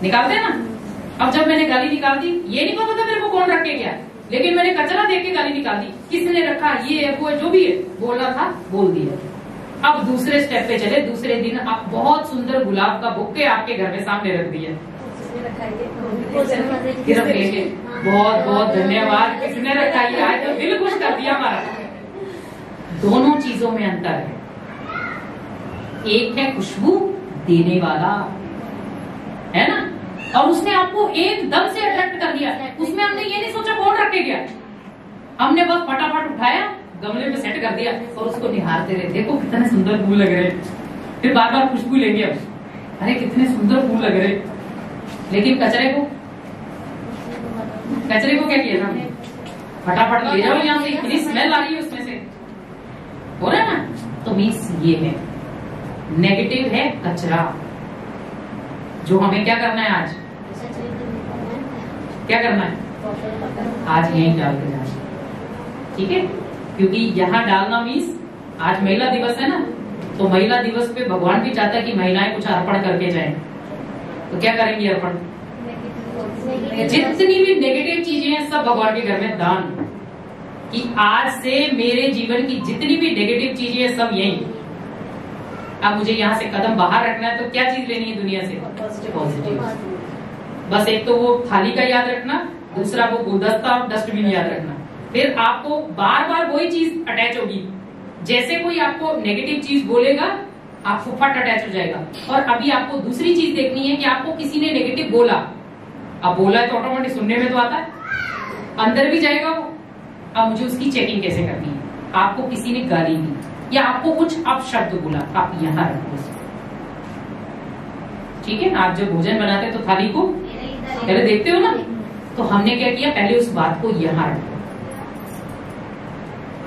निकालते हैं ना। अब जब मैंने गाली निकाल दी, ये नहीं पता मेरे को कौन रख के गया, लेकिन मैंने कचरा देख के गाली निकाल दी। किसने रखा, ये है, वो है, जो भी है, बोलना था बोल दिया। अब दूसरे स्टेप पे चले। दूसरे दिन आप बहुत सुंदर गुलाब का बुके आपके घर में सामने रख दिया। बहुत बहुत धन्यवाद। किसने रखा, ये आज तो दिल खुश कर दिया हमारा। दोनों चीजों में अंतर है। एक है खुशबू देने वाला, है ना, और उसने आपको एकदम से अट्रैक्ट कर दिया। उसमें हमने ये नहीं सोचा कौन रख के गया, हमने बस फटाफट उठाया, गमले में सेट कर दिया और उसको निहारते रहे। देखो कितने सुंदर फूल लग रहे। फिर बार बार खुशबू लेंगे, अब अरे कितने सुंदर फूल लग रहे। लेकिन कचरे को क्या किया था, फटाफट ले जाओ यहाँ से, इतनी स्मेल आ रही है उसमें से, हो रहा है ना। तो मीन्स ये है नेगेटिव, है कचरा, जो हमें क्या करना है, आज क्या करना है, आज यही डाल के जाना, ठीक है। क्योंकि यहाँ डालना मीन्स आज महिला दिवस है ना, तो महिला दिवस पे भगवान भी चाहता है कि महिलाएं कुछ अर्पण करके जाएं। तो क्या करेंगी अर्पण, जितनी भी नेगेटिव चीजें हैं सब भगवान के घर में दान, कि आज से मेरे जीवन की जितनी भी नेगेटिव चीजें हैं सब यही। अब मुझे यहाँ से कदम बाहर रखना है तो क्या चीज लेनी है दुनिया से, पॉजिटिव। बस एक तो वो थाली का याद रखना, दूसरा वो गुलदस्ता और डस्टबिन याद रखना। फिर आपको बार बार वही चीज अटैच होगी। जैसे कोई आपको नेगेटिव चीज बोलेगा आपको फट अटैच हो जाएगा। और अभी आपको दूसरी चीज देखनी है कि आपको किसी ने नेगेटिव बोला, अब बोला है तो ऑटोमेटिक सुनने में तो आता है, अंदर भी जाएगा वो। अब मुझे उसकी चेकिंग कैसे करनी है। आपको किसी ने गाली दी या आपको कुछ अपशब्द बोला, आप यहाँ रखो, ठीक है। आप जब भोजन बनाते तो थाली को पहले देखते हो ना, तो हमने क्या किया, पहले उस बात को यहाँ रखो,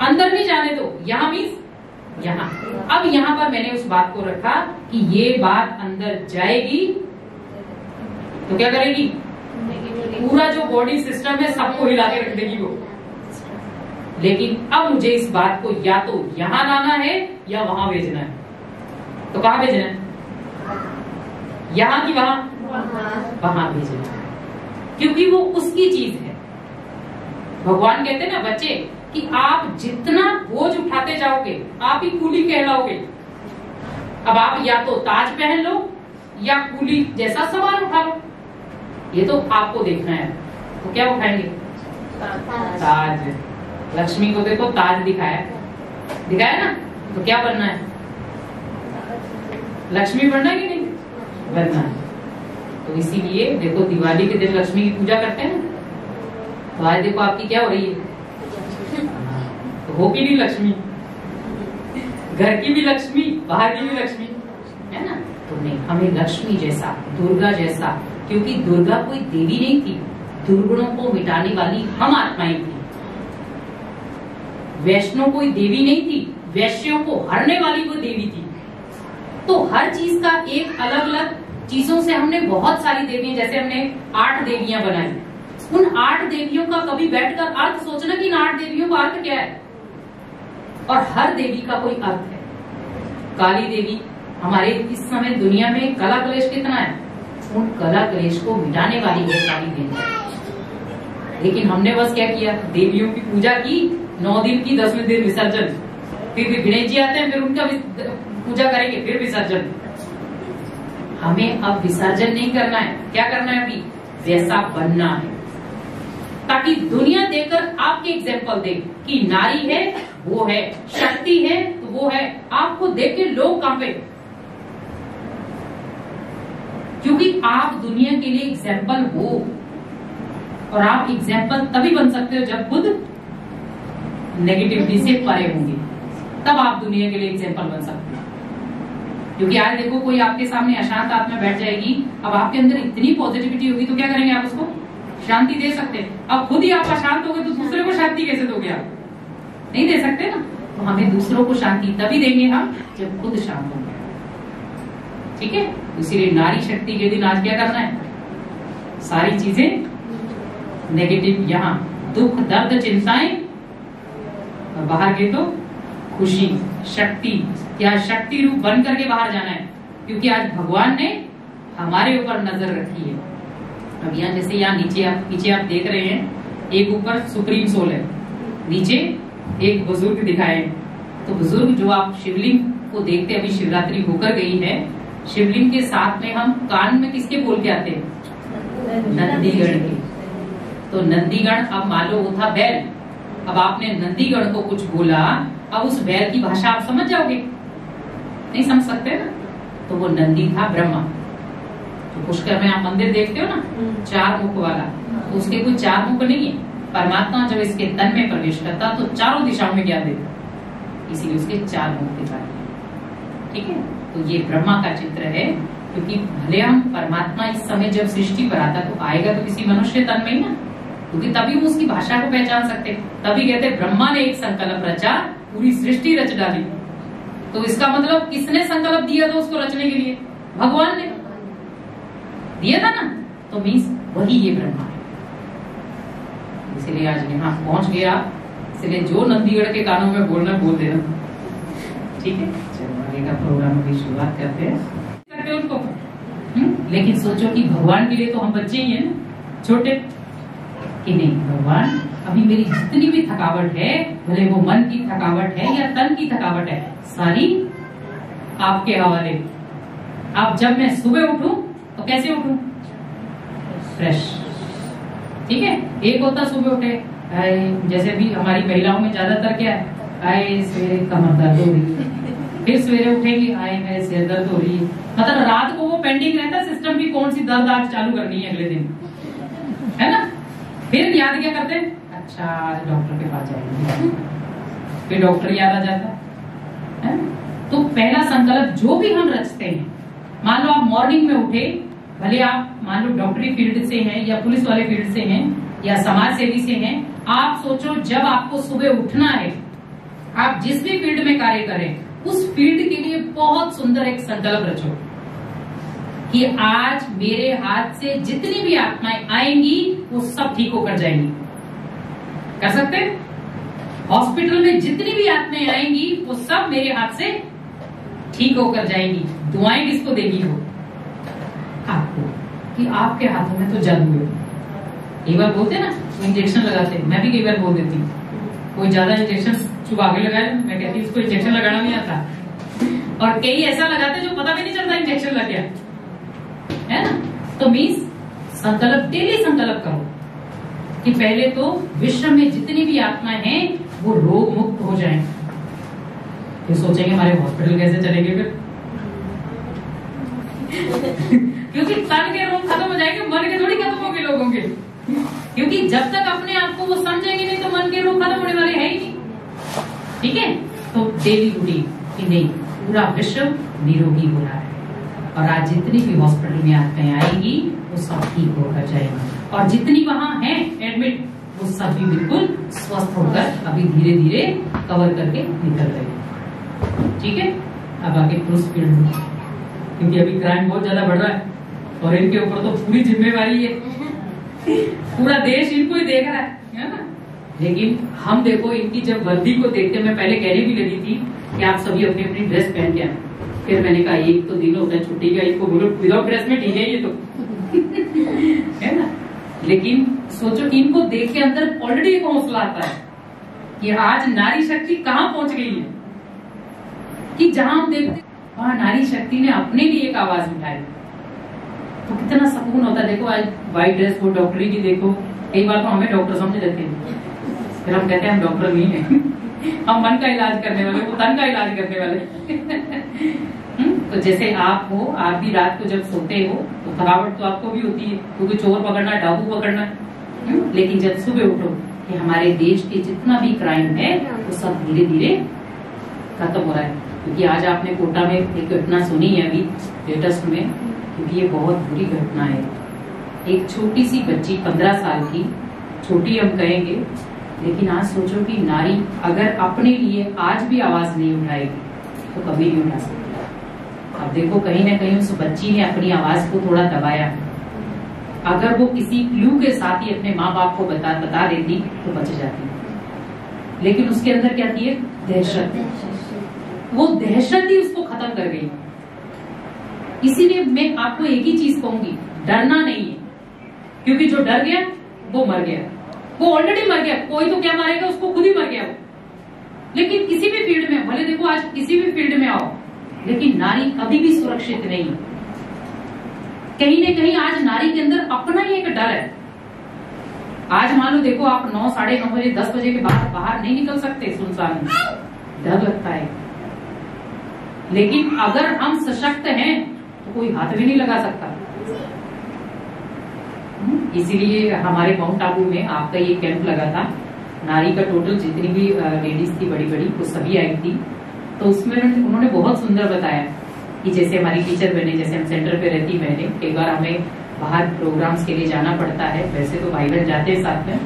अंदर नहीं जाने दो। यहाँ मीन्स यहाँ। अब यहाँ पर मैंने उस बात को रखा कि ये बात अंदर जाएगी तो क्या करेगी, पूरा जो बॉडी सिस्टम है सबको हिला के रख देगी वो। लेकिन अब मुझे इस बात को या तो यहाँ लाना है या वहां भेजना है। तो कहाँ भेजना है, यहाँ की वहां, वहां भेजना है, क्योंकि वो उसकी चीज है। भगवान कहते हैं ना बच्चे कि आप जितना बोझ उठाते जाओगे आप ही कूली कहलाओगे। अब आप या तो ताज पहन लो या कूली जैसा सामान उठा लो, ये तो आपको देखना है। तो क्या उठाएंगे, ताज। लक्ष्मी को देखो ताज दिखाया ना, तो क्या बनना है, लक्ष्मी बनना है कि नहीं बनना है। तो इसीलिए देखो दिवाली के दिन लक्ष्मी की पूजा करते हैं ना, तो आज देखो आपकी क्या हो रही है, तो होगी नहीं लक्ष्मी, घर की भी लक्ष्मी बाहर की भी लक्ष्मी, है ना। तो नहीं, हमें लक्ष्मी जैसा, दुर्गा जैसा, क्योंकि दुर्गा कोई देवी नहीं थी, दुर्गुणों को मिटाने वाली हम आत्माएं थी। वैष्णो कोई देवी नहीं थी, वैश्यों को हरने वाली वो देवी थी। तो हर चीज का एक अलग अलग चीजों से हमने बहुत सारी देवियां, जैसे हमने 8 देवियां बनाई, उन 8 देवियों का कभी बैठकर अर्थ सोचना कि इन 8 देवियों का अर्थ क्या है। और हर देवी का कोई अर्थ है। काली देवी, हमारे इस समय दुनिया में कला क्लेश कितना है, उन कला क्लेश को मिटाने वाली है काली देवी। लेकिन हमने बस क्या किया, देवियों की पूजा की, 9 दिन की, 10वें दिन विसर्जन, फिर गणेश जी आते हैं, फिर उनका पूजा करेंगे, फिर विसर्जन। हमें अब विसर्जन नहीं करना है, क्या करना है, अभी वैसा बनना है, ताकि दुनिया देखकर आपके एग्जाम्पल दे कि नारी है वो है, शक्ति है तो वो है। आपको देख के लोग कांपे, क्योंकि आप दुनिया के लिए एग्जाम्पल हो। और आप एग्जाम्पल तभी बन सकते हो जब खुद नेगेटिविटी से परे होंगे, तब आप दुनिया के लिए एग्जाम्पल बन सकते हैं। क्योंकि आज देखो कोई आपके सामने अशांत आत्मा बैठ जाएगी, अब आपके अंदर इतनी पॉजिटिविटी होगी तो क्या करेंगे, आप उसको शांति दे सकते हैं। अब खुद ही आप अशांत हो गए तो दूसरे को शांति कैसे दोगे, आप नहीं दे सकते ना। तो हमें दूसरों को शांति तभी देंगे हम जब खुद शांत होंगे, ठीक है। इसीलिए नारी शक्ति के दिन आज क्या करना है, सारी चीजें नेगेटिव, यहाँ दुख दर्द चिंताएं, और बाहर के तो खुशी, शक्ति, या शक्ति रूप बन करके बाहर जाना है। क्योंकि आज भगवान ने हमारे ऊपर नजर रखी है। अब यहाँ जैसे यहाँ पीछे आप देख रहे हैं, एक ऊपर सुप्रीम सोल है, नीचे एक बुजुर्ग दिखाए। तो बुजुर्ग जो आप शिवलिंग को देखते, अभी शिवरात्रि होकर गई है, शिवलिंग के साथ में हम कान में किसके बोल के आते हैं? नंदीगण के। तो नंदीगण, अब मान लो वो था बैल, अब आपने नंदीगण को कुछ बोला, अब उस बैल की भाषा आप समझ जाओगे? नहीं समझ सकते ना। तो वो नंदी था ब्रह्मा। तो पुष्कर में आप मंदिर देखते हो ना, 4 मुख वाला, तो उसके कोई 4 मुख नहीं है। परमात्मा जब इसके तन में प्रवेश करता तो चारों दिशाओं में ज्ञान देता, इसीलिए उसके 4 मुख दिखाए। ठीक है, तो ये ब्रह्मा का चित्र है, क्योंकि भले हम परमात्मा इस समय जब सृष्टि पर आता तो आएगा तो किसी मनुष्य तन में ही ना, क्योंकि तभी हम उसकी भाषा को पहचान सकते। तभी कहते ब्रह्मा ने एक संकल्प रचा, पूरी सृष्टि रच डाली। तो इसका मतलब किसने संकल्प दिया था उसको रचने के लिए? भगवान ने दिया था ना। तो मीन्स वही ये ब्रह्मा है। इसलिए आज यहाँ पहुंच गया, इसलिए जो नंदीगढ़ के कानों में बोलना बोल देना। ठीक है, चलो आगे का प्रोग्राम अभी शुरुआत करते हैं उनको। लेकिन सोचो कि भगवान के लिए तो हम बच्चे ही हैं ना, छोटे, कि नहीं भगवान अभी मेरी जितनी भी थकावट है, भले वो मन की थकावट है या तन की थकावट है, सारी आपके हवाले। अब जब मैं सुबह उठूं तो कैसे उठूं? फ्रेश। ठीक है, एक होता सुबह उठे, जैसे भी हमारी महिलाओं में ज्यादातर क्या है, आए सवेरे कमर दर्द हो रही है, फिर सवेरे उठेगी, आए मेरे सिर दर्द हो रही है। मतलब रात को वो पेंडिंग रहता है सिस्टम की, कौन सी दर्द आज चालू करनी है अगले दिन, है ना। फिर याद क्या करते हैं, अच्छा आज डॉक्टर के पास जाएंगे, फिर डॉक्टर याद आ जाता है। तो पहला संकल्प जो भी हम रचते हैं, मान लो आप मॉर्निंग में उठे, भले आप मान लो डॉक्टरी फील्ड से हैं या पुलिस वाले फील्ड से हैं या समाज सेवी से हैं, आप सोचो जब आपको सुबह उठना है, आप जिस भी फील्ड में कार्य करें, उस फील्ड के लिए बहुत सुंदर एक संकल्प रचो कि आज मेरे हाथ से जितनी भी आत्माएं आएंगी वो सब ठीक होकर जाएंगी। कर सकते हैं? हॉस्पिटल में जितनी भी आत्माएं आएंगी वो सब मेरे हाथ से ठीक होकर जाएंगी। दुआएं किसको देगी? वो आपको, कि आपके हाथों में तो जादू है। कई बार बोलते ना इंजेक्शन लगाते हैं, मैं भी कई बार बोल देती हूँ, कोई ज्यादा इंजेक्शन चुबा के लगाए, मैं कहती हूँ इसको इंजेक्शन लगाना नहीं आता, और कई ऐसा लगाते जो पता भी नहीं चलता इंजेक्शन लग गया, है ना। तो मीन्स संकल्प, डेली संकल्प करो कि पहले तो विश्व में जितनी भी आत्माएं हैं वो रोग मुक्त हो जाएं। फिर सोचेंगे हमारे हॉस्पिटल कैसे चलेंगे फिर क्योंकि तन के रोग खत्म हो जाएंगे, मन के थोड़ी खत्म होंगे लोगों के। क्योंकि जब तक अपने आप को वो समझेंगे नहीं तो मन के रोग खत्म होने वाले है ही नहीं। ठीक है, तो डेली रूटीन कि नहीं, पूरा विश्व निरोगी हो रहा है, और आज जितनी भी हॉस्पिटल में आत्माएं आएगी वो सब ठीक होकर जाएगी, और जितनी वहां हैं एडमिट वो सब भी बिल्कुल स्वस्थ होकर अभी धीरे धीरे कवर करके निकल रहे हैं। ठीक है, अब आगे पुरुष फील्ड, क्योंकि अभी क्राइम बहुत ज्यादा बढ़ रहा है और इनके ऊपर तो पूरी जिम्मेवारी है, पूरा देश इनको ही देख रहा है ना। लेकिन हम देखो इनकी जब वर्दी को देखते, मैं पहले कहने भी लगी थी कि आप सभी अपनी अपनी ड्रेस पहन के आए, फिर मैंने कहा एक तो दिन होता है छुट्टी का, इनको बोलो विदाउट ड्रेस में ठीक है ये तो है ना। लेकिन सोचो कि इनको देख के अंदर ऑलरेडी एक हौसला आता है कि आज नारी शक्ति कहाँ पहुंच गई है, कि जहां हम देखते वहां नारी शक्ति ने अपने लिए एक आवाज उठाई, तो कितना सुकून होता है। देखो आज व्हाइट ड्रेस, वो डॉक्टरी की देखो, कई बार तो हमें डॉक्टर समझ लेते हैं, फिर हम कहते हैं हम डॉक्टर नहीं है हम मन का इलाज करने वाले, वो तन का इलाज करने वाले तो जैसे आप हो, आप भी रात को जब सोते हो तो थकावट तो आपको भी होती है, क्योंकि चोर पकड़ना, डाकू पकड़ना, लेकिन जब सुबह उठो कि हमारे देश के जितना भी क्राइम है वो सब धीरे धीरे खत्म हो रहा है। क्योंकि आज आपने कोटा में एक घटना सुनी है अभी लेटेस्ट में, क्योंकि ये बहुत बुरी घटना है। एक छोटी सी बच्ची 15 साल की, छोटी हम कहेंगे, लेकिन आज सोचो कि नारी अगर अपने लिए आज भी आवाज नहीं उठाएगी तो कभी नहीं उठा सकती। अब देखो कहीं ना कहीं उस बच्ची ने अपनी आवाज को थोड़ा दबाया, अगर वो किसी क्लू के साथ ही अपने माँ बाप को बता देती तो बच जाती, लेकिन उसके अंदर क्या थी? दहशत। वो दहशत ही उसको खत्म कर गई। इसीलिए मैं आपको एक ही चीज कहूंगी, डरना नहीं है, क्योंकि जो डर गया वो मर गया, वो ऑलरेडी मर गया। कोई तो क्या मारेगा उसको, खुद ही मर गया वो। लेकिन किसी भी फील्ड में, भले देखो आज किसी भी फील्ड में आओ, लेकिन नारी कभी भी सुरक्षित नहीं है। कहीं न कहीं आज नारी के अंदर अपना ही एक डर है। आज मान लो देखो आप 9, साढ़े 9 बजे 10 बजे के बाद बाहर नहीं निकल सकते, सुनसान डर लगता है। लेकिन अगर हम सशक्त हैं तो कोई हाथ भी नहीं लगा सकता। इसीलिए हमारे माउंट आबू में आपका ये कैंप लगा था। नारी का टोटल जितनी भी लेडीज थी बड़ी बड़ी वो सभी आई थी। तो उसमें उन्होंने बहुत सुंदर बताया कि जैसे हमारी टीचर बहने, जैसे हम सेंटर पे रहती बहने, कई बार हमें बाहर प्रोग्राम्स के लिए जाना पड़ता है। वैसे तो भाई बहन जाते हैं साथ में,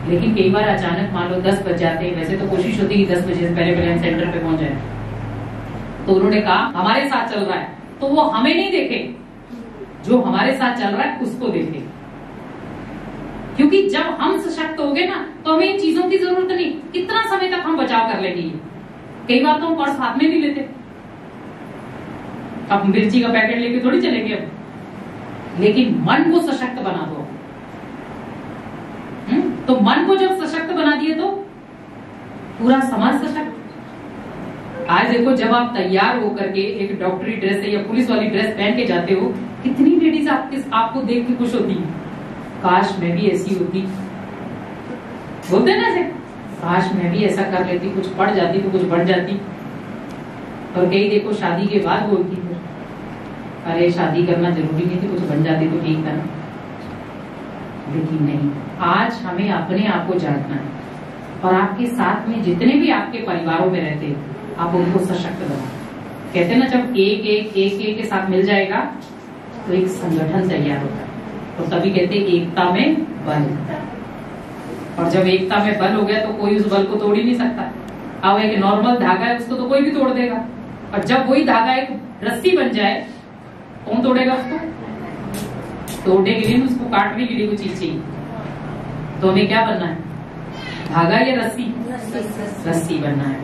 लेकिन कई बार अचानक मान लो 10 बज जाते हैं। वैसे तो कोशिश होती है 10 बजे से पहले हम सेंटर पे पहुंच जाए। तो उन्होंने कहा हमारे साथ चल रहा है तो वो हमें नहीं देखे, जो हमारे साथ चल रहा है उसको देखे। क्योंकि जब हम सशक्त हो गए ना तो हमें इन चीजों की जरूरत नहीं। कितना समय तक हम बचाव कर लेंगे। कई बार तो हम पर्स हाथ में नहीं लेते, अब मिर्ची का पैकेट लेके थोड़ी चलेंगे अब। लेकिन मन को सशक्त बना दो। तो मन को जब सशक्त बना दिए तो पूरा समाज सशक्त। आज देखो जब आप तैयार होकर के एक डॉक्टरी ड्रेस या पुलिस वाली ड्रेस पहन के जाते हो, कितनी लेडीज आपको देख के खुश होती है। काश मैं भी ऐसी होती, बोलते ना ऐसे, काश मैं भी ऐसा कर लेती, कुछ पढ़ जाती तो कुछ बढ़ जाती। और कई देखो शादी के बाद बोलती है अरे शादी करना जरूरी नहीं थी, कुछ बन जाती तो ठीक था ना। लेकिन नहीं, आज हमें अपने आप को जानना है और आपके साथ में जितने भी आपके परिवारों में रहते हैं आप उनको सशक्त बनाओ। कहते हैं ना जब एक के साथ मिल जाएगा तो एक संगठन तैयार होता है। तो तभी कहते हैं एकता में बल। और जब एकता में बल हो गया तो कोई उस बल को तोड़ ही नहीं सकता। अब एक नॉर्मल धागा है उसको तो कोई भी तोड़ देगा, और जब वही धागा एक रस्सी बन जाए कौन तोड़ेगा उसको? तोड़ने के लिए उसको काटने के लिए वो चीज चाहिए। तो हमें क्या बनना है, धागा या रस्सी? रस्सी बनना है,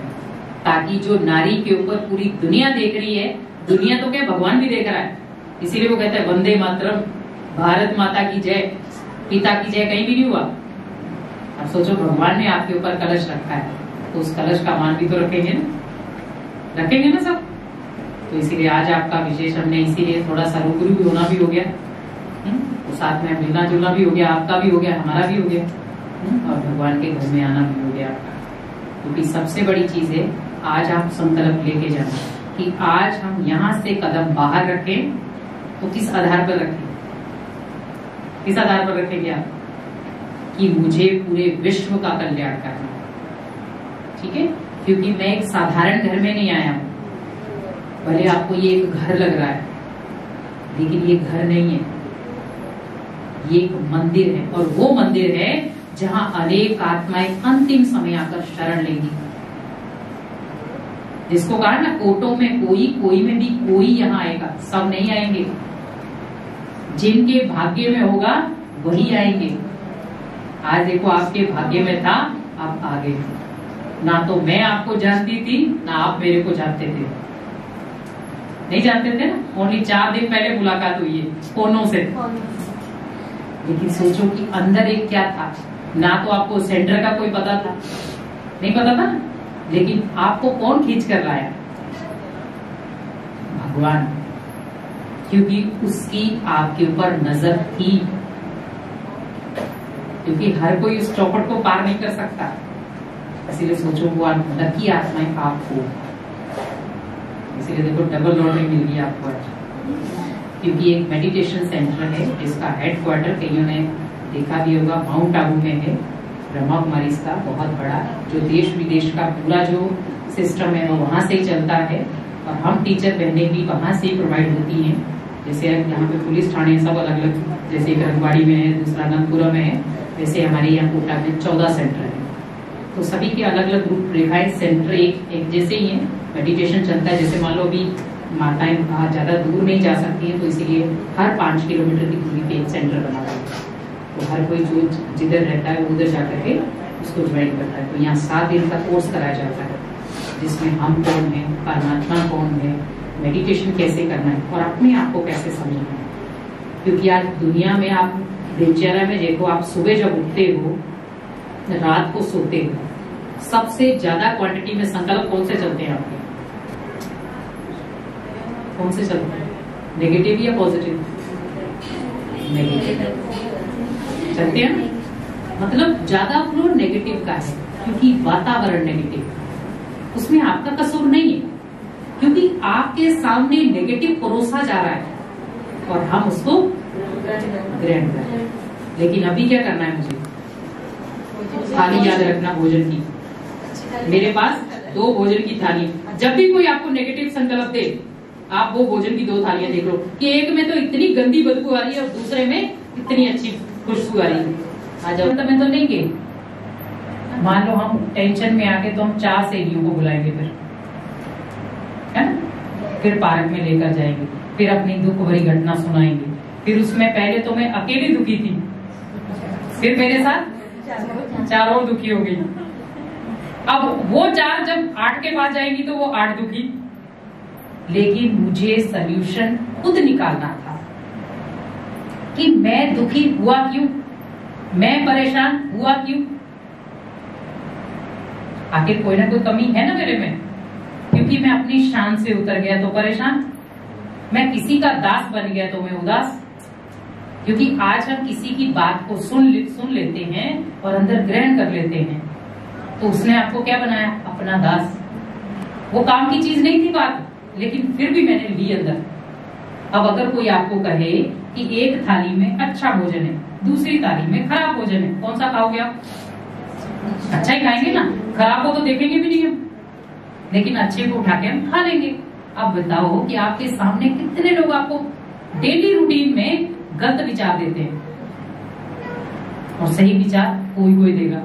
ताकि जो नारी के ऊपर पूरी दुनिया देख रही है, दुनिया तो क्या भगवान भी देख रहा है। इसीलिए वो कहते हैं वंदे मातरम, भारत माता की जय, पिता की जय कहीं भी नहीं हुआ। अब सोचो भगवान ने आपके ऊपर कलश रखा है तो उस कलश का मान भी तो रखेंगे ना, रखेंगे ना सब। तो इसीलिए आज आपका विशेष हमने इसीलिए थोड़ा सा रूबरू भी होना भी हो गया, तो साथ में मिलना जुलना भी हो गया, आपका भी हो गया, हमारा भी हो गया, और भगवान के घर में आना भी हो गया आपका। क्योंकि सबसे बड़ी चीज है आज आप संकल्प लेके जाना कि आज हम यहाँ से कदम बाहर रखें तो किस आधार पर रखें, किस आधार पर रखेंगे आप कि मुझे पूरे विश्व का कल्याण करना, ठीक है। क्योंकि मैं एक साधारण घर में नहीं आया हूं। भले आपको ये एक घर लग रहा है लेकिन ये घर नहीं है, ये एक मंदिर है। और वो मंदिर है जहां अनेक आत्माएं अंतिम समय आकर शरण लेंगी। जिसको कहा ना कोटों में कोई, कोई में भी कोई यहाँ आएगा, सब नहीं आएंगे। जिनके भाग्य में होगा वही आएंगे। आज देखो आपके भाग्य में था, आप आ गए। ना तो मैं आपको जानती थी ना आप मेरे को जानते थे, नहीं जानते थे ना। ओनली 4 दिन पहले मुलाकात हुई है फोनों से। लेकिन सोचो कि अंदर एक क्या था, ना तो आपको सेंटर का कोई पता था, नहीं पता था, लेकिन आपको कौन खींच कर लाया? भगवान। क्योंकि उसकी आपके ऊपर नजर थी। क्योंकि हर कोई उस चौखट को पार नहीं कर सकता, इसीलिए सोचो वो लकी आत्माएं आपको, इसीलिए देखो डबल लॉटरी मिल गई आपको आज। क्योंकि एक मेडिटेशन सेंटर है जिसका हेडक्वार्टर कईयों ने देखा भी होगा माउंट आबू में है, ब्रह्मा कुमारी इसका बहुत बड़ा, जो देश विदेश का पूरा जो सिस्टम है वो वहां से ही चलता है। और हम टीचर बहने भी वहां से ही प्रोवाइड होती हैं। जैसे यहाँ पे पुलिस थाने सब अलग अलग, जैसे एक रंगवाड़ी में है, दूसरा अनंतपुरा में है, वैसे हमारे यहाँ कोटा में 14 सेंटर है। तो सभी के अलग अलग रूप रेखाएं, सेंटर एक जैसे ही है। मेडिटेशन चलता है, जैसे मान लो अभी माताएं बाहर ज्यादा दूर नहीं जा सकती है तो इसीलिए हर 5 किलोमीटर की दूरी पे एक सेंटर बना हुआ है। तो हर कोई जो जिधर रहता है वो उधर जाकर के उसको ज्वाइन करता है। तो यहाँ 7 दिन का कोर्स कराया जाता है जिसमें हम कौन है, परमात्मा कौन है, मेडिटेशन कैसे करना है और अपने आप को कैसे समझना है। क्योंकि आज दुनिया में आप दिनचर्या में देखो, आप सुबह जब उठते हो, रात को सोते हो, सबसे ज्यादा क्वांटिटी में संकल्प कौन से चलते हैं आपके? कौन से चलते हैं? नेगेटिव या पॉजिटिव? नेगेटिव चलते हैं। मतलब ज्यादा फ्लो नेगेटिव का है, क्योंकि वातावरण नेगेटिव, उसमें आपका कसूर नहीं है, क्योंकि आपके सामने नेगेटिव परोसा जा रहा है और हम उसको ग्रहण कर रहे हैं। लेकिन अभी क्या करना है मुझे? थाली याद रखना भोजन की। मेरे पास 2 भोजन की थाली। जब भी कोई आपको नेगेटिव संकल्प दे, आप वो भोजन की 2 थालियां देख लो कि एक में तो इतनी गंदी बदबू आ रही है और दूसरे में इतनी अच्छी खुशबू आ रही है। आज में तो नहीं गए। मान लो हम टेंशन में आके तो हम 4 सहेलियों को बुलाएंगे, फिर है ना, फिर पार्क में लेकर जाएंगे, फिर अपनी दुख भरी घटना सुनाएंगे। फिर उसमें पहले तो मैं अकेली दुखी थी, फिर मेरे साथ 4 और दुखी हो गई। अब वो 4 जब 8 के पास जाएंगी तो वो 8 दुखी। लेकिन मुझे सल्यूशन खुद निकालना था कि मैं दुखी हुआ क्यों, मैं परेशान हुआ क्यों। आखिर कोई ना कोई कमी है ना मेरे में, क्योंकि मैं अपनी शान से उतर गया तो परेशान, मैं किसी का दास बन गया तो मैं उदास। क्योंकि आज हम किसी की बात को सुन लेते हैं और अंदर ग्रहण कर लेते हैं, तो उसने आपको क्या बनाया? अपना दास। वो काम की चीज नहीं थी बात, लेकिन फिर भी मैंने ली अंदर। अब अगर कोई आपको कहे कि एक थाली में अच्छा भोजन है, दूसरी थाली में खराब भोजन है, कौन सा खाओगे आप? अच्छा ही खाएंगे ना, खराब को तो देखेंगे भी नहीं हम, लेकिन अच्छे को उठा के हम खा लेंगे। अब बताओ कि आपके सामने कितने लोग आपको डेली रूटीन में गलत विचार देते हैं और सही विचार कोई देगा।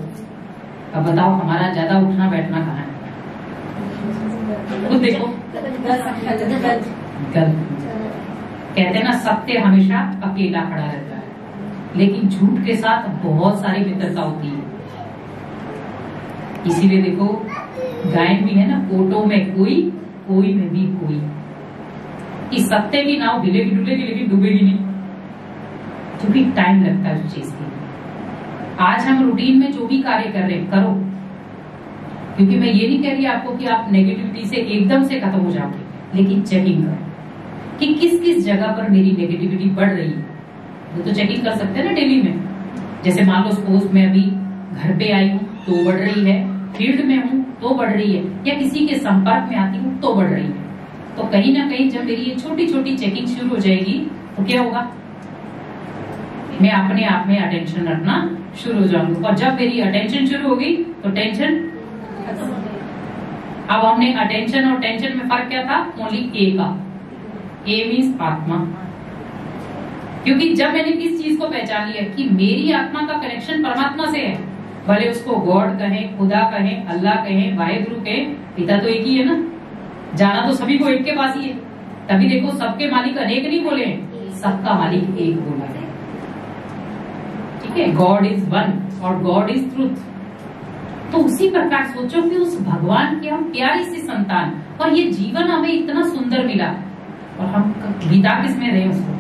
अब बताओ हमारा ज्यादा उठना बैठना कहाँ है? खुद देखो, गलत। कहते हैं ना, सत्य हमेशा अकेला खड़ा रहता है, लेकिन झूठ के साथ बहुत सारी मित्रता होती है। इसीलिए देखो गायन भी है ना, कोटों में कोई, कोई में भी कोई। कि सत्य की नाव ढिलेगी डुलेगी लेकिन डूबेगी नहीं, क्योंकि टाइम लगता है उस चीज के। आज हम रूटीन में जो भी कार्य कर रहे हैं करो, क्योंकि मैं ये नहीं कह रही आपको कि आप नेगेटिविटी से एकदम से खत्म हो जाओगे, लेकिन चेकिंग करो कि किस किस जगह पर मेरी नेगेटिविटी बढ़ रही है। वो तो चेकिंग कर सकते हैं ना डेली में। जैसे मान लो सपोज मैं अभी घर पे आई हूँ तो बढ़ रही है, फील्ड में हूँ तो बढ़ रही है, या किसी के संपर्क में आती हूँ तो बढ़ रही है। तो कहीं ना कहीं जब मेरी ये छोटी छोटी चेकिंग शुरू हो जाएगी तो क्या होगा? मैं अपने आप में अटेंशन रखना शुरू हो जाऊंगी, और जब मेरी अटेंशन शुरू होगी तो टेंशन। अब हमने अटेंशन और टेंशन में फर्क क्या था? ओनली ए का। ए मीन्स आत्मा। क्योंकि जब मैंने किस चीज को पहचान लिया कि मेरी आत्मा का कनेक्शन परमात्मा से है, भले उसको गॉड कहें, खुदा कहें, अल्लाह कहें, वाहेगुरु कहें, पिता तो एक ही है ना, जाना तो सभी को एक के पास ही है। तभी देखो सबके मालिक अनेक नहीं बोले, सबका मालिक एक बोला है। ठीक है, गॉड इज वन और गॉड इज ट्रूथ। तो उसी प्रकार सोचो कि उस भगवान की हम प्यारी सी संतान, और ये जीवन हमें इतना सुंदर मिला, और हम बिता किस में रहे उसको?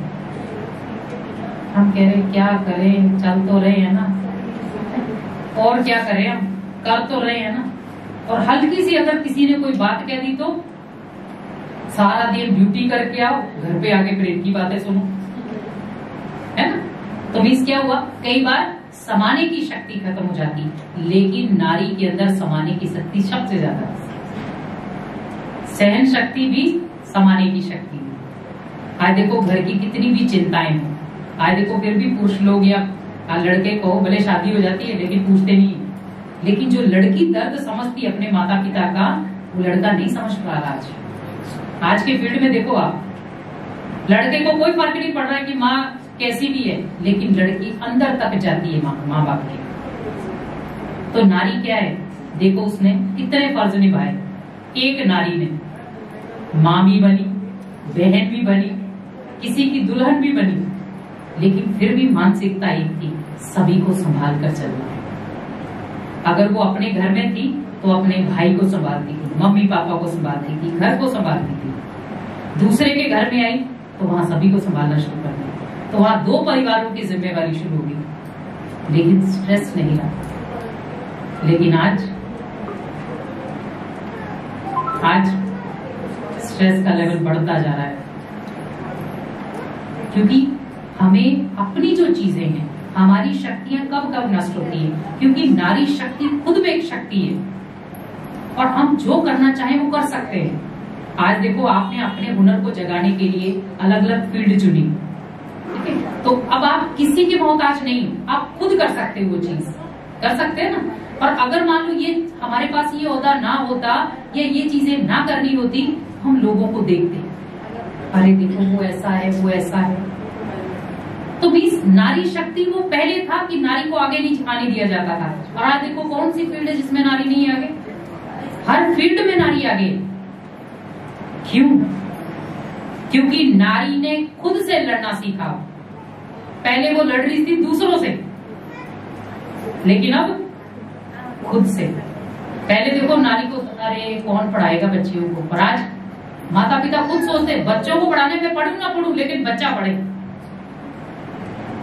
हम कह रहे क्या करें, चल तो रहे हैं ना, और क्या करें, हम कर तो रहे हैं ना। और हल्की सी अगर किसी ने कोई बात कह दी तो सारा दिन ड्यूटी करके आओ, घर पे आके प्रेम की बातें सुनो, है ना। तो मीन्स क्या हुआ? कई बार समाने की शक्ति खत्म हो जाती, लेकिन नारी के अंदर समाने की शक्ति सबसे ज्यादा, सहन शक्ति भी, समाने की शक्ति भी। आज देखो घर की कितनी भी चिंताएं हो, आज देखो फिर भी पुरुष लोग या लड़के को भले शादी हो जाती है लेकिन पूछते नहीं, लेकिन जो लड़की दर्द समझती है अपने माता पिता का, वो लड़का नहीं समझ पा रहा। आज के फील्ड में देखो आप, लड़के को कोई फर्क नहीं पड़ रहा है कि माँ कैसी भी है, लेकिन लड़की अंदर तक जाती है माँ बाप के। तो नारी क्या है? देखो उसने कितने फर्ज निभाए। एक नारी ने माँ भी बनी, बहन भी बनी, किसी की दुल्हन भी बनी, लेकिन फिर भी मानसिकता एक थी, सभी को संभाल कर चलना है। अगर वो अपने घर में थी तो अपने भाई को संभालती थी, मम्मी पापा को संभालती थी, घर को संभालती थी। दूसरे के घर में आई तो वहां सभी को संभालना शुरू कर दिया, तो वहां 2 परिवारों की जिम्मेवारी शुरू हो गई, लेकिन स्ट्रेस नहीं रहा। लेकिन आज स्ट्रेस का लेवल बढ़ता जा रहा है, क्योंकि हमें अपनी जो चीजें हैं, हमारी शक्तियां कब कब नष्ट होती है, क्योंकि नारी शक्ति खुद में एक शक्ति है और हम जो करना चाहें वो कर सकते हैं। आज देखो, आपने अपने हुनर को जगाने के लिए अलग अलग फील्ड चुनी, ठीक है, तो अब आप किसी के मोहताज नहीं, आप खुद कर सकते हो, वो चीज कर सकते हैं ना। और अगर मान लो ये हमारे पास ये होता ना होता या ये चीजें ना करनी होती, हम लोगों को देखते, अरे देखो वो ऐसा है, वो ऐसा है। तो बीस नारी शक्ति वो पहले था कि नारी को आगे नहीं आने दिया जाता था, और आज देखो कौन सी फील्ड है जिसमें नारी नहीं आगे, हर फील्ड में नारी आगे। क्यों? क्योंकि नारी ने खुद से लड़ना सीखा। पहले वो लड़ रही थी दूसरों से, लेकिन अब खुद से। पहले देखो नारी को अरे कौन पढ़ाएगा बच्चियों को, और आज माता पिता खुद सोचते बच्चों को पढ़ाने में पढ़ूं ना पढ़ूं, लेकिन बच्चा पढ़े,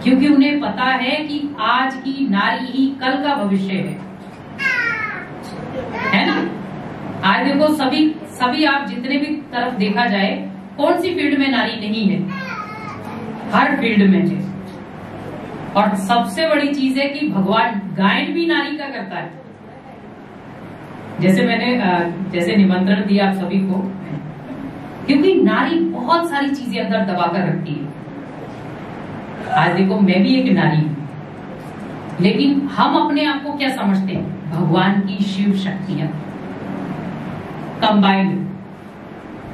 क्योंकि उन्हें पता है कि आज की नारी ही कल का भविष्य है ना। आज देखो सभी आप जितने भी तरफ देखा जाए, कौन सी फील्ड में नारी नहीं है, हर फील्ड में है। और सबसे बड़ी चीज है कि भगवान गायन भी नारी का करता है। जैसे निमंत्रण दिया आप सभी को, क्योंकि नारी बहुत सारी चीजें अंदर दबाकर रखती है। आज देखो मैं भी एक नारी हूं, लेकिन हम अपने आप को क्या समझते हैं, भगवान की शिव शक्तियां कंबाइंड।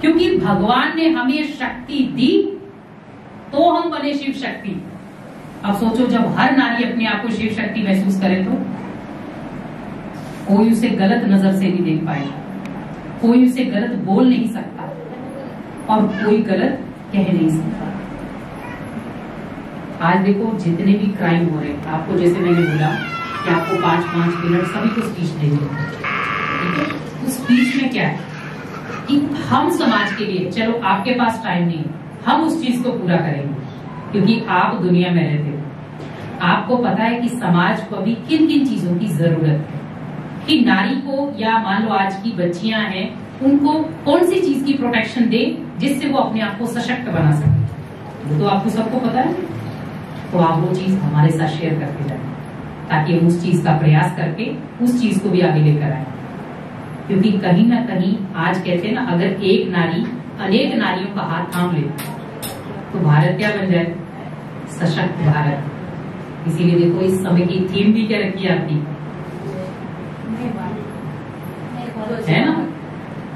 क्योंकि भगवान ने हमें शक्ति दी तो हम बने शिव शक्ति। अब सोचो, जब हर नारी अपने आप को शिव शक्ति महसूस करे तो कोई उसे गलत नजर से नहीं देख पाएगा, कोई उसे गलत बोल नहीं सकता और कोई गलत कह नहीं सकता। आज देखो जितने भी क्राइम हो रहे हैं, आपको जैसे मैंने बोला कि आपको 5-5 मिनट सभी को स्पीच देंगे, ठीक है। उस स्पीच में क्या है कि हम समाज के लिए, चलो आपके पास टाइम नहीं, हम उस चीज को पूरा करेंगे, क्योंकि आप दुनिया में रहते हो, आपको पता है कि समाज को अभी किन किन चीजों की जरूरत है, कि नारी को या मान लो आज की बच्चियां हैं, उनको कौन सी चीज की प्रोटेक्शन दे जिससे वो अपने आप को सशक्त बना सके। वो तो आपको सबको पता है, तो आप वो चीज हमारे साथ शेयर करके जाए, ताकि हम उस चीज का प्रयास करके उस चीज को भी आगे लेकर आए। क्योंकि कहीं ना कहीं आज कहते हैं ना, अगर एक नारी अनेक नारियों का हाथ थाम ले तो भारत क्या बन जाए, सशक्त भारत। इसीलिए देखो इस समय की थीम भी क्या रखी आपकी है ना,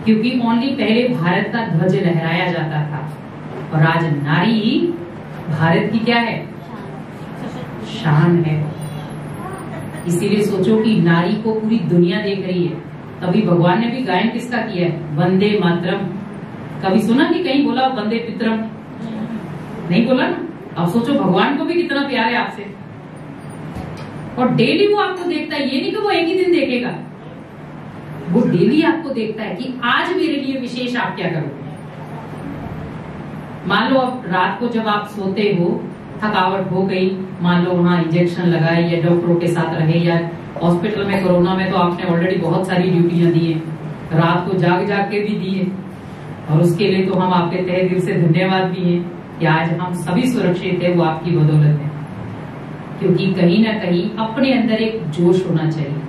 क्योंकि ओनली पहले भारत का ध्वज लहराया जाता था, और आज नारी ही भारत की क्या है, शान है। इसीलिए सोचो कि नारी को पूरी दुनिया देख रही है, तभी भगवान ने भी गायन किसका किया है, वंदे मातरम। कभी सुना कि कहीं बोला वंदे पितरम, नहीं बोला ना। अब सोचो भगवान को भी कितना प्यार है आपसे, और डेली वो आपको देखता है, ये नहीं कि वो एक ही दिन देखेगा, वो डेली आपको देखता है कि आज मेरे लिए विशेष आप क्या करोगे। मान लो अब रात को जब आप सोते हो, थकावट हो गई, मान लो वहां इंजेक्शन लगाए या डॉक्टरों के साथ रहे, या हॉस्पिटल में कोरोना में तो आपने ऑलरेडी बहुत सारी ड्यूटियां दी है, रात को जाग जाग के भी दी है, और उसके लिए तो हम आपके तहे दिल से धन्यवाद भी हैं कि आज हम सभी सुरक्षित है, वो आपकी बदौलत है। क्योंकि कहीं ना कहीं अपने अंदर एक जोश होना चाहिए।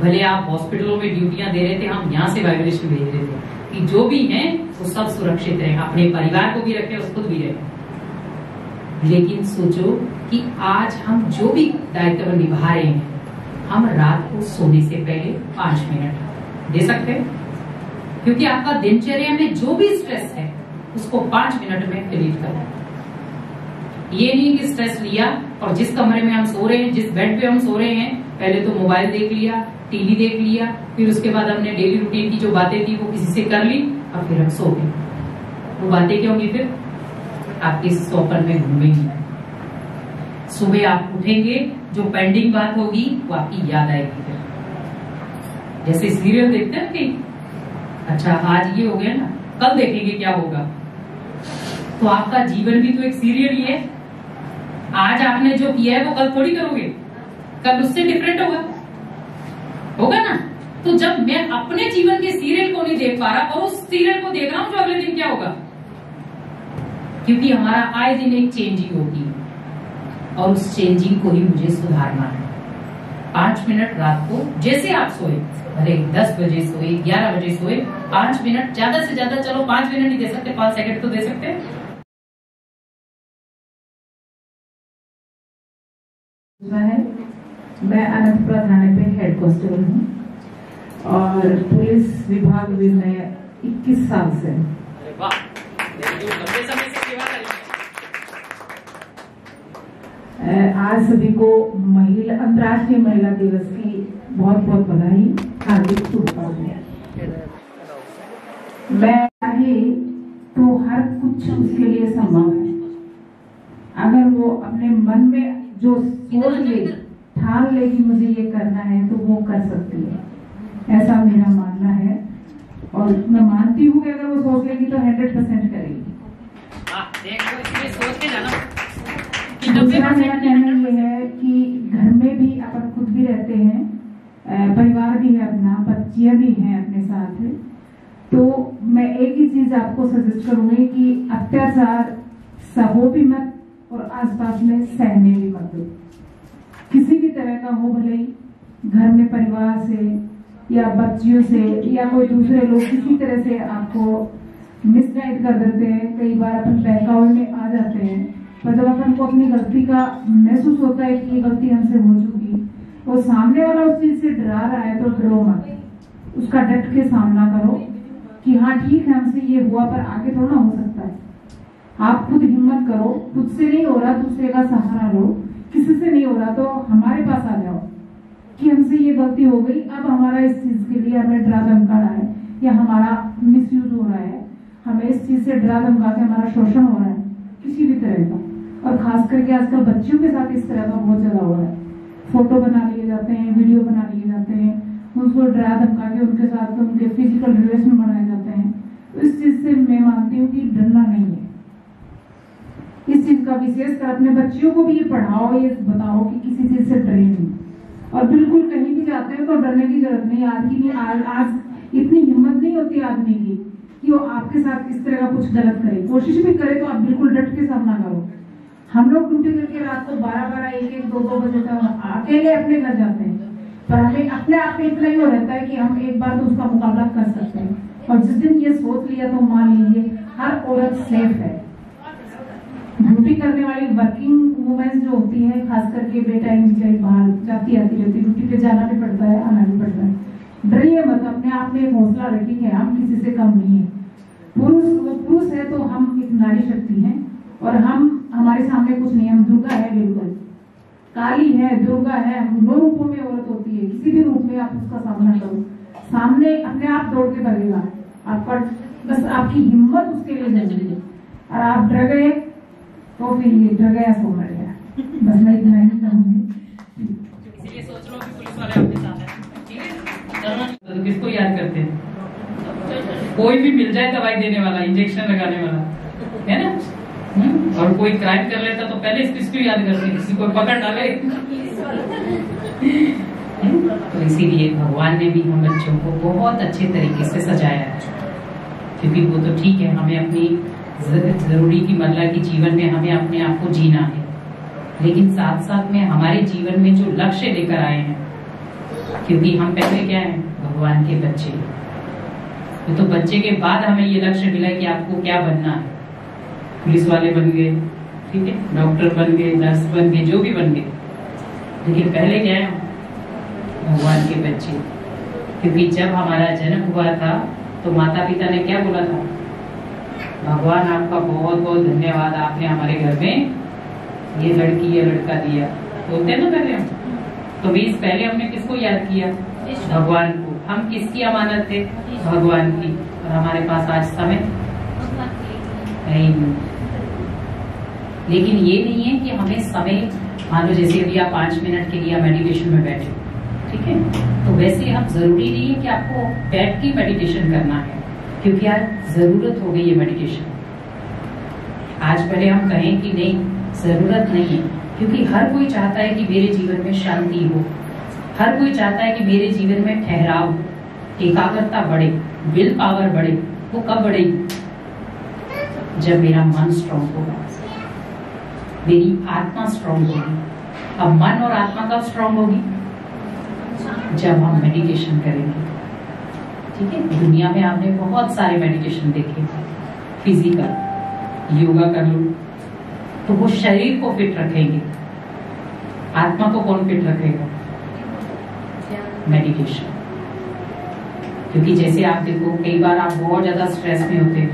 भले आप हॉस्पिटलों में ड्यूटियां दे रहे थे, हम यहाँ से वाइब्रेशन भेज रहे थे कि जो भी हैं वो सब सुरक्षित रहे, अपने परिवार को भी रखें और खुद भी रखें। लेकिन सोचो कि आज हम जो भी दायित्व निभा रहे हैं, हम रात को सोने से पहले 5 मिनट दे सकते हैं, क्योंकि आपका दिनचर्या में जो भी स्ट्रेस है उसको 5 मिनट में डिलीट करना। ये नहीं कि स्ट्रेस लिया और जिस कमरे में हम सो रहे हैं, जिस बेड पे हम सो रहे हैं, पहले तो मोबाइल देख लिया, टीवी देख लिया, फिर उसके बाद हमने डेली रूटीन की जो बातें थी वो किसी से कर ली और फिर हम सो गए। वो बातें क्या होंगी, फिर आपके स्वप्न में घूमेंगी। सुबह आप उठेंगे, जो पेंडिंग बात होगी वो आपकी याद आएगी। फिर जैसे सीरियल देखते हैं कि अच्छा आज ये हो गया ना, कल देखेंगे क्या होगा, तो आपका जीवन भी तो एक सीरियल ही है। आज आपने जो किया है वो कल थोड़ी करोगे, कल उससे डिफरेंट होगा ना। तो जब मैं अपने जीवन के सीरियल को नहीं देख पा रहा और उस सीरियल को देख रहा हूं, जो अगले दिन क्या होगा, क्योंकि हमारा आए दिन एक चेंजिंग होगी और उस चेंजिंग को ही मुझे सुधारना है। 5 मिनट रात को जैसे आप सोए, अरे 10 बजे सोए, 11 बजे सोए, 5 मिनट ज्यादा से ज्यादा, चलो 5 मिनट नहीं दे सकते, 5 सेकंड तो दे सकते हैं। मैं अनंतपुरा थाने पे हेड कांस्टेबल हूँ और पुलिस विभाग में मैं 21 साल से। आज सभी को अंतर्राष्ट्रीय महिला दिवस की बहुत बहुत बधाई, हार्दिक शुभकामनाएं। मैं चाहे तो हर कुछ उसके लिए संभव है, अगर वो अपने मन में जो सोच ले, ठान ले कि मुझे ये करना है, तो वो कर सकती है, ऐसा मेरा मानना है। और मैं मानती हूँ कि अगर वो सोच लेगी तो 100% करेगी। दूसरा मेरा कहना ये है कि घर में भी अपन खुद भी रहते हैं, परिवार भी है अपना, बच्चियां भी हैं अपने साथ, तो मैं एक ही चीज आपको सजेस्ट करूंगी कि अत्याचार सहो भी मत और आसपास में सहने भी मत दो, किसी भी तरह का हो, भले ही घर में परिवार से या बच्चियों से या कोई दूसरे लोग किसी तरह से आपको मिसगाइड कर देते हैं। कई बार अपन बहकावे में आ जाते हैं, पर जब अपन को अपनी गलती का महसूस होता है कि ये गलती हमसे हो चुकी और सामने वाला उस चीज से डरा रहा है, तो डरो मत, उसका डट के सामना करो कि हाँ ठीक है हमसे ये हुआ, पर आगे थोड़ा हो सकता है। आप खुद हिम्मत करो, खुद से नहीं हो रहा दूसरे का सहारा लो, किसी से नहीं हो रहा तो हमारे पास आ जाओ कि हमसे ये गलती हो गई, अब हमारा इस चीज के लिए हमें डरा धमका रहा है या हमारा मिसयूज हो रहा है, हमें इस चीज से डरा धमका के हमारा शोषण हो रहा है किसी भी तरह का। और खास करके आजकल बच्चियों के साथ इस तरह का बहुत ज्यादा हो रहा है, फोटो बना लिए जाते हैं, वीडियो बना लिए जाते हैं, उनको डरा धमका के उनके साथ उनके फिजिकल रिलेशन बनाए जाते हैं। तो इस चीज से मैं मानती हूँ कि डरना नहीं है। इस चीज का विशेषकर अपने बच्चियों को भी ये पढ़ाओ, ये बताओ कि किसी चीज से डरे नहीं, और बिल्कुल कहीं भी जाते हैं तो डरने की जरूरत नहीं। आज इतनी हिम्मत नहीं होती आदमी की कि वो आपके साथ इस तरह का कुछ गलत करे, कोशिश भी करे तो आप बिल्कुल डट के सामना करो। हम लोग ड्यूटी करके रात को 12-12, 1-1, 2-2 बजे तक अकेले अपने घर जाते हैं, पर हमें अपने आप में इतना ही हो रहता है कि हम एक बार तो उसका मुकाबला कर सकते हैं। और जिस दिन ये सोच लिया तो मान लीजिए हर औरत सेफ है। ड्यूटी करने वाली वर्किंग वुमेन जो होती है, खास करके बेटाइम बेचारी बाहर जाती आती रहती, ड्यूटी पे जाना भी पड़ता है, आना भी पड़ता है। डरिए मत, अपने आप में एक हौसला रखेंगे, हम किसी से कम नहीं है। पुरुष है तो हम एक नारी शक्ति है और हमारे सामने कुछ नहीं, हम दुर्गा है, बिल्कुल काली है, दुर्गा है, 2 रूपों में औरत होती है। किसी भी रूप में आप उसका सामना करो, सामने अपने आप दौड़ के करेगा आपका, बस आपकी हिम्मत उसके लिए जरूरी है। और आप डर गए तो फिर ये डर गया सो मर गया, बस मैं इतना ही कहूँगी। इसलिए सोच लो कि पुलिस वाले आपके साथ हैं, ठीक है? तो किसको याद करते हैं? कोई भी मिल जाए दवाई देने वाला, इंजेक्शन लगाने वाला, है ना? और कोई क्राइम कर लेता तो पहले इसको याद करते, किसी को पकड़ डाले। तो इसीलिए भगवान ने भी हम बच्चों को बहुत अच्छे तरीके से सजाया है, क्योंकि वो तो ठीक है, हमें अपनी जरूरी की मतलब की जीवन में हमें अपने आप को जीना है, लेकिन साथ साथ में हमारे जीवन में जो लक्ष्य लेकर आए हैं, क्योंकि हम पहले क्या है, भगवान के बच्चे, तो बच्चे के बाद हमें ये लक्ष्य मिला कि आपको क्या बनना है। पुलिस वाले बन गए, ठीक है, डॉक्टर बन गए, नर्स बन गए, जो भी बन गए, लेकिन पहले क्या है, भगवान के बच्चे। क्योंकि जब हमारा जन्म हुआ था तो माता पिता ने क्या बोला था, भगवान आपका बहुत बहुत धन्यवाद, आपने हमारे घर में ये लड़की या लड़का दिया। बोलते हैं ना पहले हम, तो बीस पहले हमने किसको याद किया, भगवान को। हम किसकी अमानत थे, भगवान की। और हमारे पास आज समय नहीं, लेकिन ये नहीं है कि हमें समय, मान लो जैसे अभी आप 5 मिनट के लिए मेडिटेशन में बैठे, ठीक है, तो वैसे अब जरूरी नहीं है कि आपको बैठ के मेडिटेशन करना है, क्योंकि आज जरूरत हो गई है मेडिटेशन। आज भले हम कहें कि नहीं जरूरत नहीं है, क्योंकि हर कोई चाहता है कि मेरे जीवन में शांति हो, हर कोई चाहता है कि मेरे जीवन में ठहराव, एकाग्रता बढ़े, विल पावर बढ़े। वो कब बढ़ेगी? जब मेरा मन स्ट्रांग होगा, मेरी आत्मा स्ट्रांग होगी। अब मन और आत्मा कब स्ट्रांग होगी? जब हम मेडिटेशन करेंगे। ठीक है, दुनिया में आपने बहुत सारे मेडिटेशन देखे, फिजिकल योगा कर लो तो वो शरीर को फिट रखेंगे, आत्मा को कौन फिट रखेगा? मेडिटेशन। क्योंकि जैसे आप देखो, कई बार आप बहुत ज्यादा स्ट्रेस में होते हो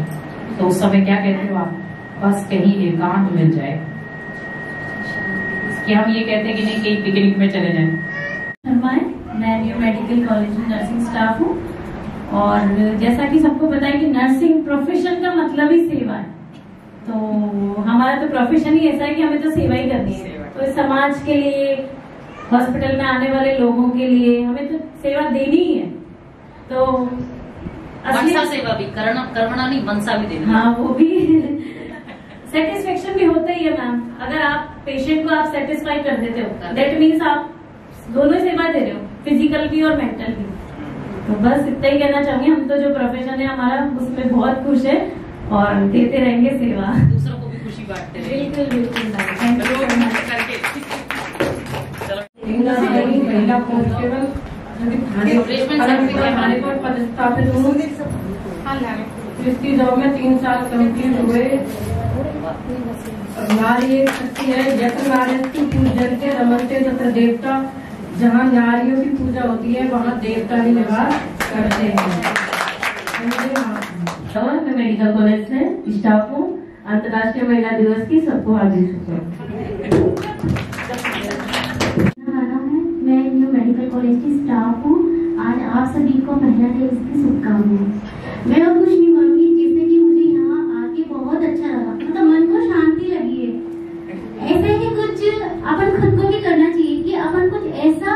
तो उस समय क्या कहते हो आप? बस कहीं एकांत मिल जाए। कि हम ये कहते हैं कि नहीं कहीं पिकनिक में चले जाएं। मैं न्यू मेडिकल कॉलेज में नर्सिंग स्टाफ हूँ और जैसा कि सबको पता है कि नर्सिंग प्रोफेशन का मतलब ही सेवा है। तो हमारा तो प्रोफेशन ही ऐसा है कि हमें तो सेवा ही करनी है। तो इस समाज के लिए, हॉस्पिटल में आने वाले लोगों के लिए हमें तो सेवा देनी ही है। तो मनसा सेवा भी करना नहीं, मनसा भी देना। हाँ, वो भी सेटिस्फेक्शन भी होता ही है मैम। अगर आप पेशेंट को आप सेटिस्फाई कर देते हो, दैट मीन्स आप दोनों सेवा दे रहे हो, फिजिकल भी और मेंटल भी। तो बस इतना ही कहना चाहूंगी। हम तो जो प्रोफेशन है हमारा उसमें बहुत खुश है और देते रहेंगे सेवा, दूसरों को भी खुशी बांटते रहेंगे। बिल्कुल बिल्कुल। महिला कांस्टेबल पदस्थापित हूँ। इसकी जॉब में 3 साल कंप्लीट हुए। नारी एक शक्ति है, यत्र नारीस्तु पूज्यन्ते रमन्ते तत्र देवता। जहाँ नारियों की पूजा होती है वहाँ देवता भी निवास करते हैं। मैं मेडिकल कॉलेज से स्टाफ हूँ। अंतर्राष्ट्रीय महिला दिवस की सबको हार्दिक शुभकामनाएं। मैं न्यू मेडिकल कॉलेज की स्टाफ हूँ। आज आप सभी को महिला दिवस की शुभकामनाएं। मैं और कुछ नहीं बोलूंगी, जैसे कि मुझे यहाँ आके बहुत अच्छा लगा, मतलब मन को शांति लगी है। ऐसे ही कुछ अपन खुद को भी करना चाहिए कि अपन कुछ ऐसा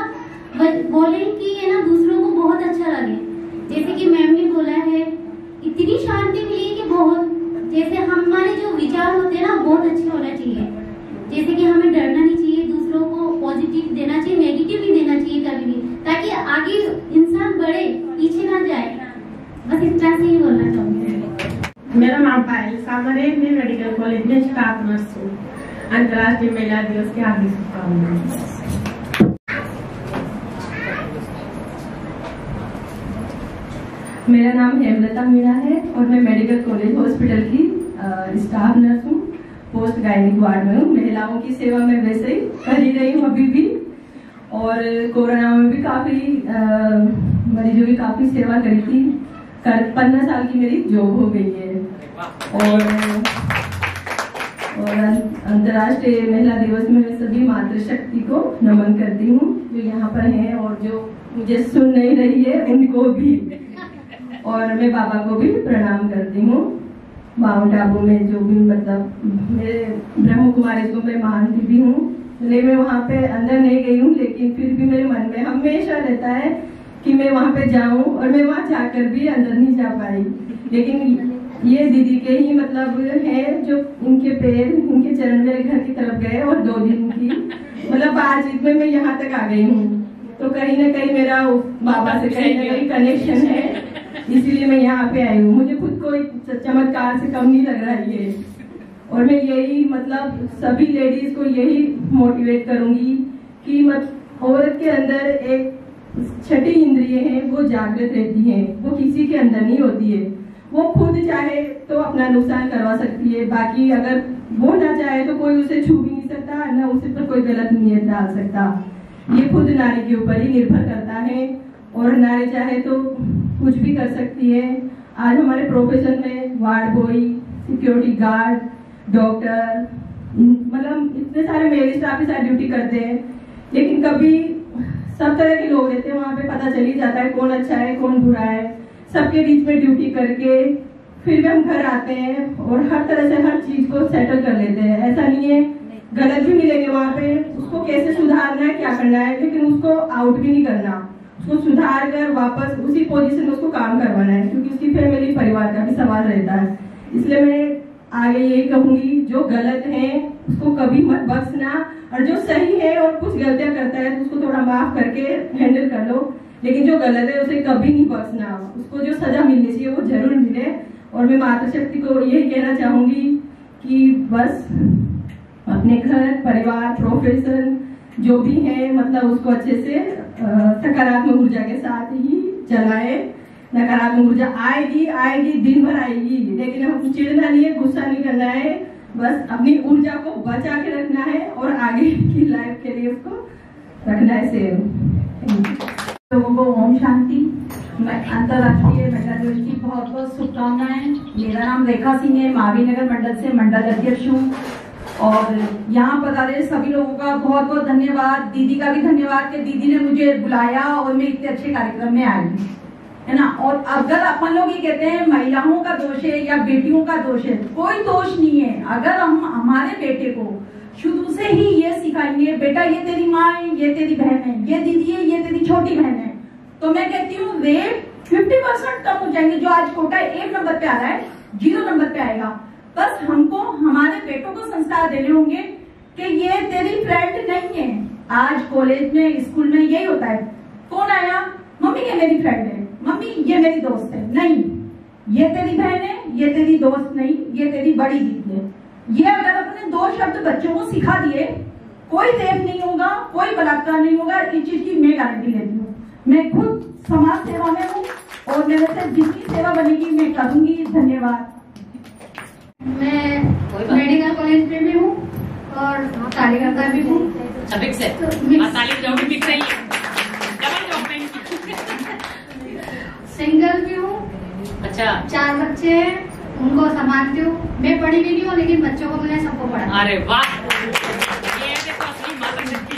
बोले कि है ना दूसरों को बहुत अच्छा लगे। जैसे कि मैम ने बोला है, इतनी शांति मिली कि बहुत, जैसे हमारे जो विचार होते हैं ना बहुत अच्छे होना चाहिए। जैसे कि हमें डरना नहीं चाहिए, दूसरों को पॉजिटिव देना चाहिए, नेगेटिव नहीं देना चाहिए कभी भी, ताकि आगे इंसान बढ़े, पीछे ना जाए। बस इतना से ही बोलना चाहूंगी। मेरा नाम पायल सागर है। मैं मेडिकल कॉलेज में स्टाफ नर्स हूँ। अंतर्राष्ट्रीय महिला दिवस की हार्दिक शुभकामनाएं। मेरा नाम हेमलता मीणा है और मैं मेडिकल कॉलेज हॉस्पिटल की स्टाफ नर्स हूँ। पोस्ट गायनिक वार्ड में हूँ। महिलाओं की सेवा में वैसे ही कर ही रही हूँ अभी भी, और कोरोना में भी काफी मरीजों की काफी सेवा करी थी। 15 साल की मेरी जॉब हो गई है। और अंतर्राष्ट्रीय महिला दिवस में मैं सभी मातृशक्ति को नमन करती हूँ जो यहाँ पर हैं और जो मुझे सुन नहीं रही है उनको भी, और मैं बाबा को भी प्रणाम करती हूँ। माउंट आबू में जो भी मतलब मेरे ब्रह्म कुमारी को मैं मानती भी हूँ, इसलिए मैं वहाँ पे अंदर नहीं गई हूँ, लेकिन फिर भी मेरे मन में हमेशा रहता है कि मैं वहाँ पे जाऊँ, और मैं वहाँ जाकर भी अंदर नहीं जा पाई। लेकिन ये दीदी के ही मतलब है जो इनके पैर इनके चरण मेरे घर की तरफ गए, और 2 दिन की मतलब बातचीत में मैं यहाँ तक आ गई हूँ। तो कहीं ना कहीं मेरा बाबा से कहीं ना कहीं कनेक्शन है, इसीलिए मैं यहाँ पे आई हूँ। मुझे खुद को एक चमत्कार से कम नहीं लग रहा है। और मैं यही मतलब सभी लेडीज को यही मोटिवेट करूंगी कि औरत के अंदर एक 6ठी इंद्रिय है, वो जागृत रहती है, वो किसी के अंदर नहीं होती है। वो खुद चाहे तो अपना नुकसान करवा सकती है, बाकी अगर वो ना चाहे तो कोई उसे छू भी नहीं सकता, ना उसे पर कोई गलत नीयत डाल सकता। ये खुद नारी के ऊपर ही निर्भर करता है, और नारी चाहे तो कुछ भी कर सकती है। आज हमारे प्रोफेशन में ward boy, security guard, doctor, मतलब इतने सारे मेल स्टाफ के साथ ड्यूटी करते हैं, लेकिन कभी सब तरह के लोग रहते हैं वहाँ पे, पता चल ही जाता है कौन अच्छा है कौन बुरा है। सबके बीच में ड्यूटी करके फिर भी हम घर आते हैं और हर तरह से हर चीज को सेटल कर लेते हैं। ऐसा नहीं है, गलत भी मिलेंगे वहाँ पे, उसको कैसे सुधारना है क्या करना है, लेकिन उसको आउट भी नहीं करना, उसको सुधार कर वापस उसी पोजीशन में उसको काम करवाना है, क्योंकि उसकी फैमिली परिवार का भी सवाल रहता है। इसलिए मैं आगे ये कहूंगी, जो गलत है उसको कभी मत बख्शना, और जो सही है और कुछ गलतियां करता है तो उसको थोड़ा माफ करके हैंडल कर लो, लेकिन जो गलत है उसे कभी नहीं बख्शना। उसको जो सजा मिलनी चाहिए वो जरूर मिले। और मैं मातृशक्ति को यही कहना चाहूंगी कि बस अपने घर, परिवार, प्रोफेशन जो भी है, मतलब उसको अच्छे से सकारात्मक ऊर्जा के साथ ही चलाए। नकारात्मक ऊर्जा आएगी, दिन भर आएगी, लेकिन हम चिढ़ना नहीं है, गुस्सा नहीं करना है, बस अपनी ऊर्जा को बचा के रखना है और आगे की लाइफ के लिए उसको रखना है सेव। लोगों को ओम शांति। मैं अंतर्राष्ट्रीय महिला दिवस की बहुत बहुत शुभकामनाएं। मेरा नाम रेखा सिंह है, मावी नगर मंडल से मंडल अध्यक्ष हूँ और यहाँ पर आ रहे सभी लोगों का बहुत बहुत धन्यवाद। दीदी का भी धन्यवाद कि दीदी ने मुझे बुलाया और मैं इतने अच्छे कार्यक्रम में आई, है ना। और अगर अपन लोग ये कहते हैं महिलाओं का दोष है या बेटियों का दोष है, कोई दोष नहीं है। अगर हम हमारे बेटे को शुरू से ही ये सिखाएंगे, बेटा ये तेरी माँ है, ये तेरी बहन है, ये दीदी है, ये तेरी छोटी बहन है, तो मैं कहती हूँ रेप 50% कम हो जाएंगे। जो आज कोटा 1 नंबर पे आ रहा है 0 नंबर पे आएगा। बस हमको हमारे बेटों को संस्कार देने होंगे कि ये तेरी फ्रेंड नहीं है। आज कॉलेज में, स्कूल में यही होता है, कौन आया, मम्मी ये मेरी फ्रेंड है, मम्मी ये मेरी दोस्त है। नहीं, ये तेरी बहन है, ये तेरी दोस्त नहीं, ये तेरी बड़ी दीदी है। ये अगर अपने 2 शब्द बच्चों को सिखा दिए, कोई रेप नहीं होगा, कोई बलात्कार नहीं होगा। इस चीज की मैं गारंटी लेती हूँ। मैं खुद समाज सेवा में हूँ और मेरे से जितनी सेवा बनेगी मैं करूंगी। धन्यवाद। मैं मेडिकल कॉलेज में भी हूँ और कार्यकर्ता भी हूँ। सिंगल भी हूँ। अच्छा, 4 बच्चे हैं, उनको संभालती हूँ। मैं पढ़ी भी नहीं हूँ, लेकिन बच्चों को मैंने सबको पढ़ा। अरे वाह, ये देखो असली मातृशक्ति।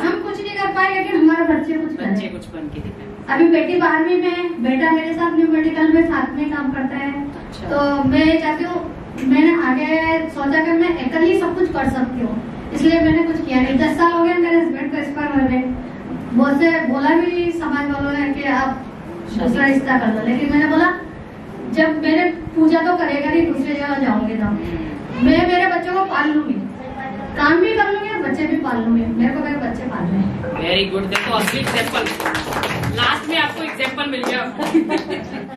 हम कुछ नहीं कर पाए, लेकिन हमारे बच्चे कुछ बन के दिखाए। अभी बेटी 12वीं में, बेटा मेरे साथ न्यू मेडिकल में साथ में काम करता है। अच्छा। तो मैं चाहती हूँ, मैंने आगे सोचा कि मैं अकेली सब कुछ कर सकती हूँ, इसलिए मैंने कुछ किया नहीं। 10 साल हो गए मेरे हस्बैंड को एक्सपायर हुए में। बहुत से बोला भी समाज वालों ने कि आप दूसरा रिश्ता कर लो, लेकिन मैंने बोला जब मैंने पूजा तो करेगा नहीं, दूसरी जगह जाऊंगी तो मैं मेरे बच्चों को पाल लूंगी, काम भी कर लूंगी और बच्चे भी पाल लूंगी। मेरे को मेरे बच्चे पालने हैं। Very good. देखो असली एग्जाम्पल, लास्ट में आपको एग्जाम्पल मिल गया।